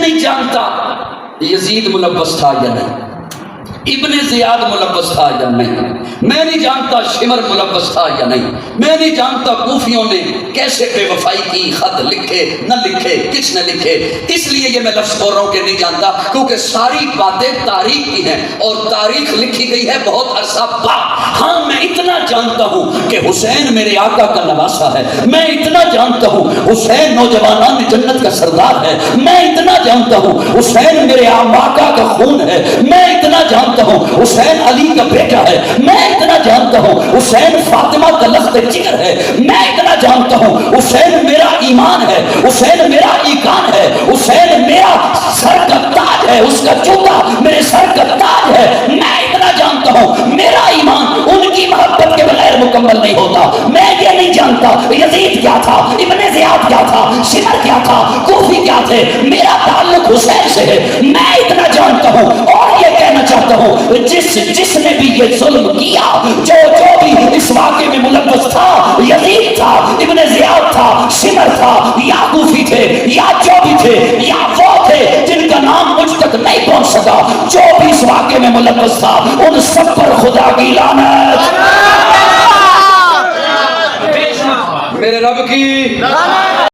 نہیں جانتا یزید ملبس تھا یا نہیں، ابن زیاد ملبس تھا یا نہیں، میں نہیں جانتا شمر ملبس تھا یا نہیں، میں نہیں جانتا کوفیوں نے کیسے بے وفائی کی، خط لکھے نہ لکھے، کس نے لکھے۔ اس لیے یہ میں لفظ بول رہا ہوں کہ نہیں جانتا، کیونکہ ساری باتیں تاریخ کی ہیں اور تاریخ لکھی گئی ہے بہت عرصہ بعد۔ ہاں میں اتنا جانتا ہوں کہ حسین میرے آقا کا نواسا ہے، میں اتنا جانتا ہوں حسین نوجوانان جنت کا سردار ہے، میں اتنا جانتا ہوں حسین میرے آقا کا خون ہے، میں اتنا جانتا ہوں حسین علی کا بیٹا ہے، میں اتنا جانتا ہوں حسین فاطمہ کا لخت جگر ہے، میں اتنا جانتا ہوں حسین میرا ایمان ہے، حسین میرا ایقان ہے، حسین میرا سر کا تاج ہے، اس کا جوتا میرے سر کا تاج ہے۔ میں اتنا جانتا ہوں میرا ایمان ان کی محبت کے بغیر مکمل نہیں ہوتا۔ میں یہ نہیں جانتا یزید کیا تھا، ابن زیاد کیا تھا، شمر کیا تھا، کوفی کیا تھے، میرا تعلق حسین سے ہے۔ میں اتنا جانتا ہوں اور یہ کہنا چاہتا ہوں جس نے بھی یہ ظلم کیا، جو بھی اس واقعے میں ملوث تھا، یزید تھا، ابن زیاد تھا، شمر تھا، یا کوفی تھے، یا جو بھی تھے، یا وہ تھے جن کا نام مجھ تک نہیں پہنچ سکا، جو بھی اس واقعے میں ملوث تھا، ان سب پر خدا کی لعنت، میرے رب کی